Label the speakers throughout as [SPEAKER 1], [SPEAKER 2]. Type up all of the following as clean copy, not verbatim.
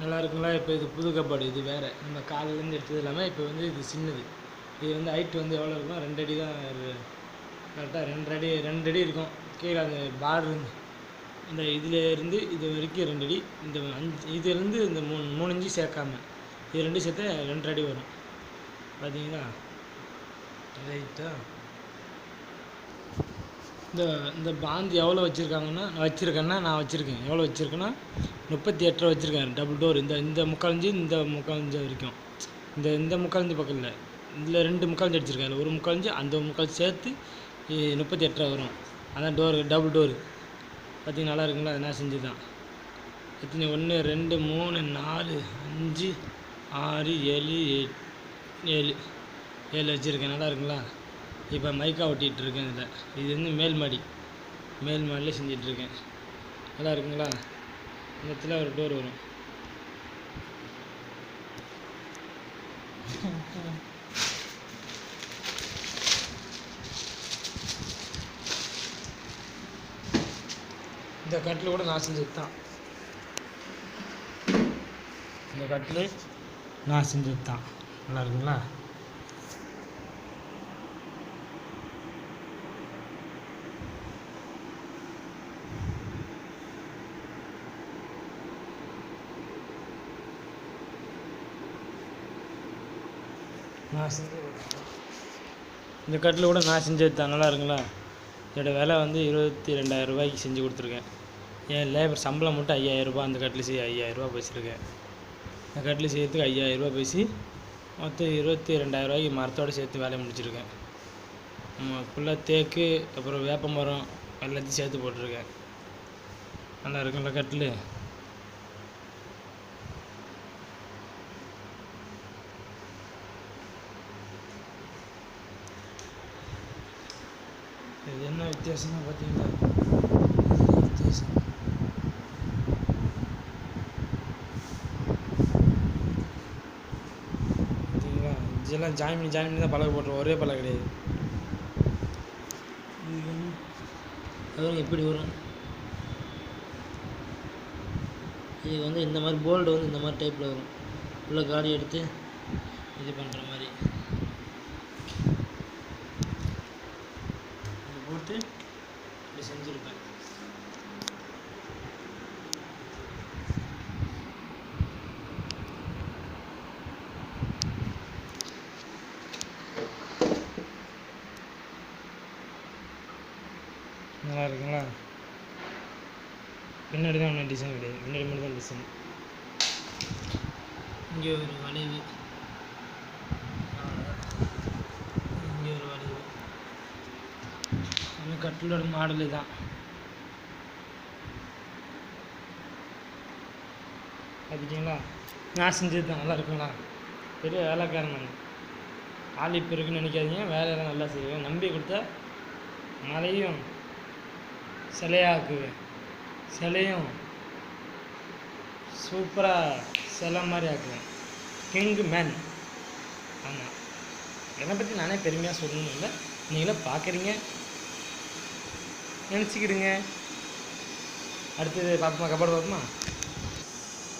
[SPEAKER 1] நல்லா இருக்குங்களா? இப்போ இது புது கப்பாடு, இது வேறு. நம்ம காலையிலேருந்து எடுத்தது இல்லாமல் இப்போ வந்து இது சின்னது. இது வந்து ஹைட் வந்து எவ்வளோ இருக்கும்? 2 அடி தான். கரெக்டாக 2 அடி இருக்கும். கீழே அந்த பார்டர் இந்த இதிலேருந்து இது வரைக்கும் 2 அடி. இந்த இதுலேருந்து இந்த 3 இன்ச்சு சேர்க்காம இது 2 சேர்த்து 2 அடி வரும். பார்த்தீங்களா? ரைட்டா? இந்த பாந்தி எவ்வளோ வச்சுருக்காங்கன்னா, நான் வச்சுருக்கேன். எவ்வளோ வச்சுருக்கேன்னா 38 வச்சுருக்கேன். Double door. இந்த முக்காலஞ்சு இந்த முக்காலஞ்சு வரைக்கும். இந்த முக்காலஞ்சு பக்கம் இல்லை, இதில் 2 முக்காலஞ்சு அடிச்சிருக்கேன். அதில் ஒரு முக்காலஞ்சு அந்த முக்கால் சேர்த்து 38 வரும். அதான் டோரு, டபுள் டோரு. பார்த்தீங்கன்னா நல்லா இருக்குங்களா? அது நான் செஞ்சு தான். எத்தனை? 1 2 3 4 5 6 7 7 வச்சுருக்கேன். நல்லா இருக்குங்களா? இப்போ மைக்கா ஒட்டிகிட்டு இருக்கேன். இதில் இது வந்து மேல் மாடியில் செஞ்சிட்ருக்கேன். நல்லா இருக்குங்களா? இந்த இடத்துல ஒரு டோர் வரும். இந்த கட்டில் கூட நான் செஞ்சது தான். இந்த கட்டில் நான் செஞ்சது தான். நல்லா இருக்குங்களா? இந்த கட்டில் கூட நான் செஞ்சது தான். நல்லா இருக்குங்களா? இதோட விலை வந்து 22,000 ரூபாய்க்கு செஞ்சு கொடுத்துருக்கேன். என் லேபர் சம்பளம் மட்டும் 5,000 ரூபா. அந்த கட்டில் செய்ய 5,000 ரூபா பேசியிருக்கேன். இந்த கட்டில் செய்யறதுக்கு 5,000 ரூபா பேசி மொத்தம் 22,000 ரூபாய்க்கு மரத்தோடு சேர்த்து வேலையை முடிச்சிருக்கேன். ஃபுல்லாக தேக்கு, அப்புறம் வேப்ப மரம் எல்லாத்தையும் சேர்த்து போட்டிருக்கேன். நல்லா இருக்குங்களா கட்டில்? இது என்ன வித்தியாசம்னா பார்த்தீங்களா? வித்தியாசம் பார்த்தீங்களா? இதெல்லாம் ஜாயின் பண்ணி தான் பழக போட்டுருவோம். ஒரே பழக கிடையாது. அதுவும் எப்படி வரும்? இது வந்து இந்த மாதிரி போல்டு வந்து இந்த மாதிரி டைப்பில் வரும். உள்ள காடி எடுத்து இது பண்ணுற மாதிரி போட்டு இப்படி செஞ்சுருப்பேன். நல்லா இருக்குங்களா? பின்னாடி தான் ஒன்றும் டிசைன் கிடையாது, முன்னாடி மட்டும் தான் டிசைன். இங்கே ஒரு வளைவு, இங்கே ஒரு வளைவு. அந்த கட்டிலோட மாடலு தான். பார்த்துட்டிங்களா? நான் செஞ்சது தான். நல்லா இருக்குங்களா? பெரிய வேலைக்காரன் நான். ஆள் இப்போ இருக்குன்னு நினைக்காதீங்க. வேலையெல்லாம் நல்லா செய்வேன். நம்பி கொடுத்தா மலையும் சிலையாக்குவேன். சிலையும் சூப்பராக சிலை மாதிரி ஆக்குவேன். King man. ஆமாம், என்னை பற்றி நானே பெருமையாக சொல்லணும்னு இல்லை. நீங்களும் பார்க்குறீங்க, நினச்சிக்கிடுங்க. அடுத்தது பார்ப்போமா? கபாடு பார்ப்போமா?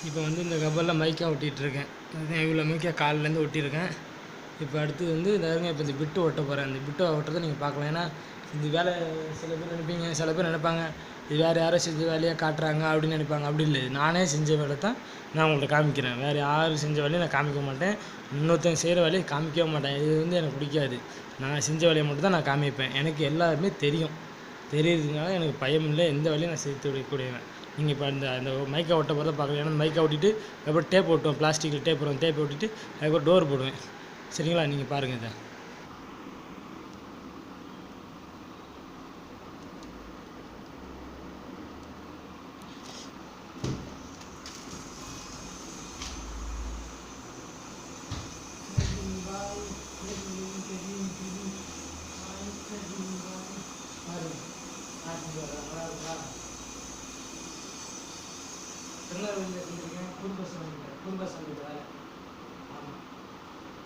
[SPEAKER 1] இப்போ வந்து இந்த கபாலில் மைக்கா ஒட்டிகிட்ருக்கேன். அதுதான் இவ்வளோ மைக்கா காலிலேருந்து ஒட்டியிருக்கேன். இப்போ அடுத்தது வந்து இப்போ இந்த பிட்டு ஒட்ட போகிறேன். அந்த பிட்டு ஒட்டுறதை நீங்கள் பார்க்கலாம். ஏன்னா இந்த வேலை சில பேர் நினைப்பீங்க, சில பேர் நினைப்பாங்க இது வேறு யாரோ செஞ்ச வேலையாக காட்டுறாங்க அப்படின்னு நினைப்பாங்க. அப்படி இல்லை, நானே செஞ்ச வேலை தான் நான் உங்கள்கிட்ட காமிக்கிறேன். வேறு யாரும் செஞ்ச வேலையை நான் காமிக்க மாட்டேன். இன்னொருத்தங்க செய்கிற வேலையை காமிக்கவே மாட்டேன். இது வந்து எனக்கு பிடிக்காது. நான் செஞ்ச வேலையை மட்டும் தான் நான் காமிப்பேன். எனக்கு எல்லாருமே தெரியும். தெரியறதுனால எனக்கு பயம் இல்லை. எந்த வேலையும் நான் சேர்த்து விடக்கூடியவன். நீங்கள் இப்போ அந்த மைக்கா ஒட்ட போகிறத பார்க்கலாம். ஏன்னா மைக்கா ஒட்டிட்டு அதுக்கப்புறம் டேப் ஒட்டுவோம். பிளாஸ்டிக்கில் டேப் வரும். டேப் ஒட்டிட்டு அதுக்கப்புறம் டோர் போடுவேன். சரிங்களா? நீங்கள் பாருங்கள் இதை.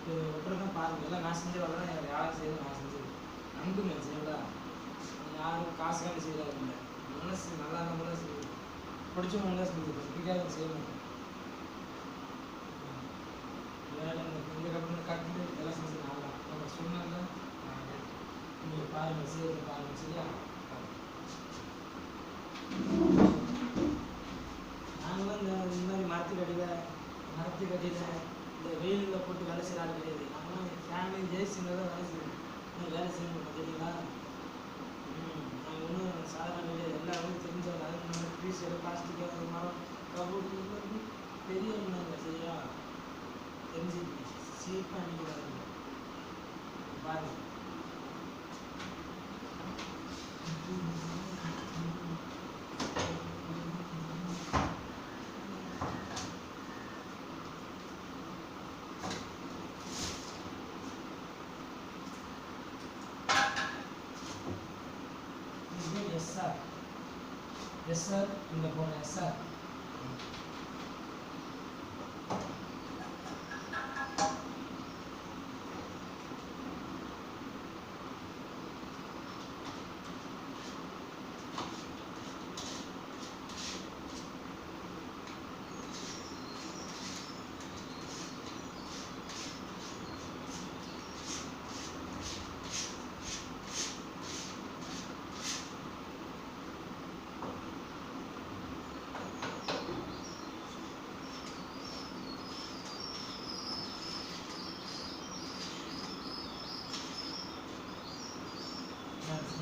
[SPEAKER 1] இது ஒட்டுறதான் பாருங்கள். எல்லாம் நான் செஞ்ச வேலை தான். யாரும் செய்யணும், நான் செஞ்சது. நம்புங்க, சரிங்களா? யாரும் காசுக்காண்டி செய்யறது இல்லை. மனசு நல்லா இருந்தால் தான் செய்யும். பிடிச்சவங்க தான் செஞ்சுருக்கேன். பிடிக்காத செய்ய மாட்டேன். செய்யறது பாருங்க சரியா. நாங்களாம் இந்த மாதிரி மரத்துக்கடியில் இந்த வெயிலில் போட்டு வேலை செய்கிற ஆள் கிடையாது. நாங்களாம் ஃபேமிலி ஜேசியில் தான் வேலை செய்யணும். வேலை செய்ய மாட்டோம் தெரியுங்களா. நாங்கள் ஒன்றும் சாதாரண கிடையாது. எல்லா வேலையும் தெரிஞ்சவங்க. அதுக்கு நம்ம ட்ரீஸ் பிளாஸ்டிக் மரம் கபோர்டு பெரிய ஒன்றுங்க சரியா. தெரிஞ்சு சீப்பாக அன்றைக்கி பாருங்கள். எஸ் சார் இந்த போன எஸ் சார்.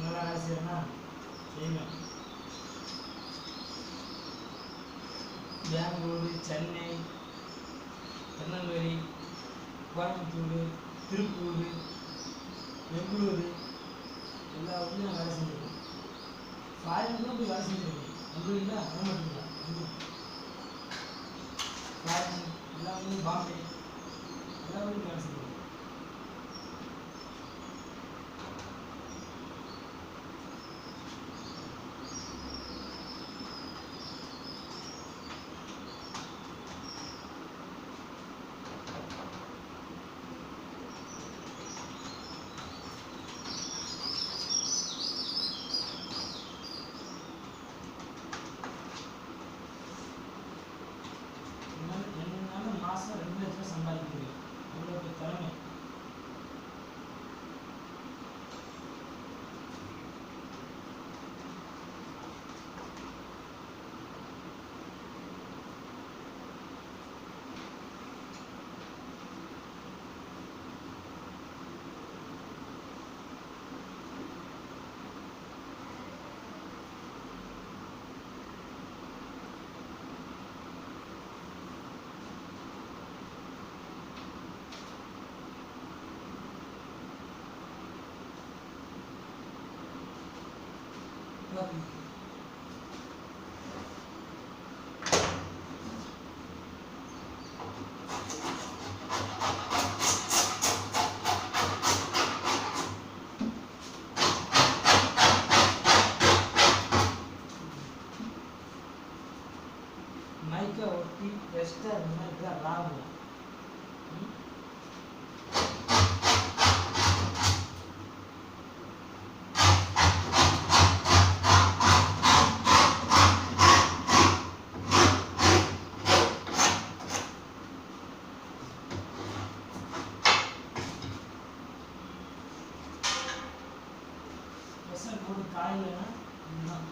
[SPEAKER 1] நல்லா வேலை செய்யறேன்னா செய்வேன். பெங்களூரு, சென்னை, திருநெல்வேலி, கோயம்புத்தூர், திருப்பூர், பெங்களூரு எல்லா ஊர்லேயும் நான் வேலை செஞ்சுருக்கேன். ஃபாரின்லாம் போய் வேலை செஞ்சுருக்கேன். பெங்களூரில் வர மாட்டீங்களா? ஃபாரின் எல்லா ஊர்லேயும் பாம்பே எல்லா ஊர்லேயும் வேலை செஞ்சுருக்கேன். என்னால் மாதம் 2 லட்ச ரூபா சம்பாதிக்க முடியும். அவ்வளோ திறமை. மைக்கை ஒட்டி பெஸ்ட்டாக இருந்தால் இதுதான் லாபம். பெசல் போட்டு காயிலன்னா இதுதான்.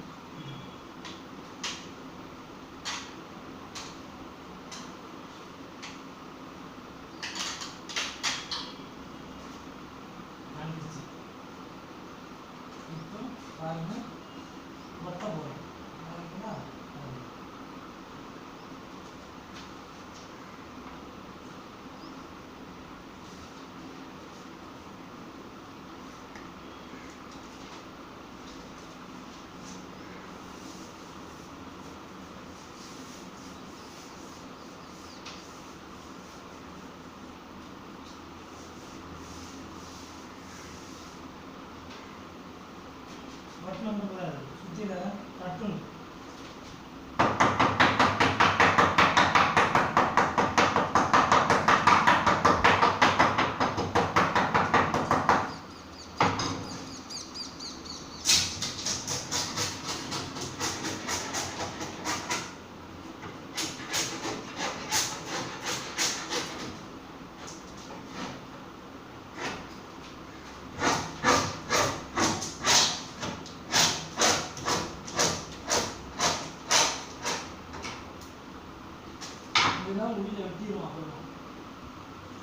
[SPEAKER 1] இப்போ பாருங்க மொட்டை போடும். இதெல்லாம் முடியல வெட்டிடுவோம் அப்புறமா.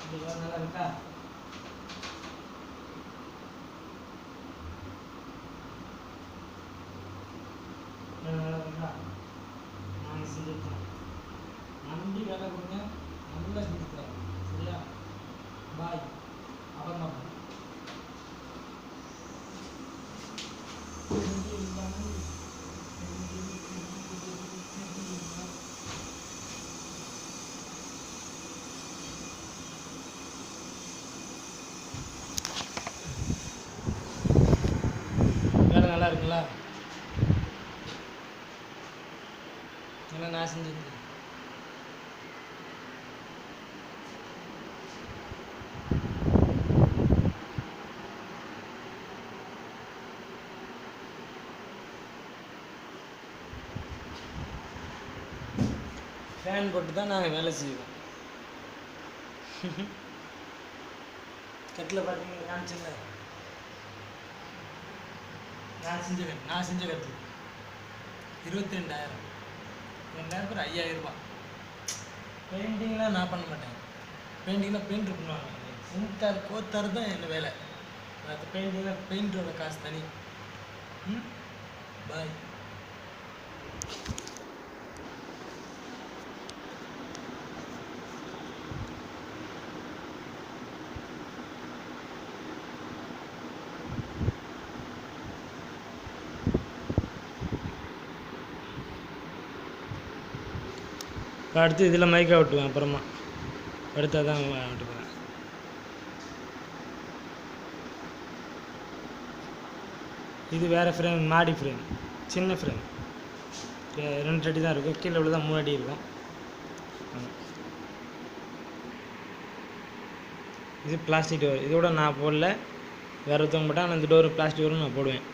[SPEAKER 1] இது நல்லா இருக்கா? நல்லா இருக்கா? நாங்கள் செஞ்சுருக்கோம். நம்பி வேலை கொடுங்க, நல்லா செஞ்சுருக்கோம். சரியா? பாய். அப்புறமா வேலை நல்லா இருக்குங்களா? நல்லா நான் செஞ்சுருக்கேன். ஃபேன் போட்டு தான் நாங்கள் வேலை செய்வோம். கட்டில் பார்த்தீங்கன்னா காமிச்சில்ல, நான் செஞ்ச கட்டில் 22,000. 2,000 பேர் 5,000 ரூபா. பெயிண்டிங்லாம் நான் பண்ண மாட்டேன். பெயிண்டிங்லாம் பெயிண்ட் பண்ணுவாங்க. செஞ்சார் கோத்தார் தான் என்ன வேலை. அது பெயிண்டிங்லாம் பெயிண்டரோட காசு தனி. பாய். அடுத்து இதில் மைக்கா விட்டுவேன். அப்புறமா அடுத்தா தான் விட்டு போகிறேன். இது வேறு ஃப்ரேம், மாடி ஃப்ரேம், சின்ன ஃப்ரேம். 2 அடி தான் இருக்கும், கீழே உள்ள தான் 3 அடி இருக்கும். இது பிளாஸ்டிக் டோர். இதோட நான் போடல, வேறு ஒருத்தவங்க போட்டேன். ஆனால் இந்த டோர் பிளாஸ்டிக் டோரும் நான் போடுவேன்.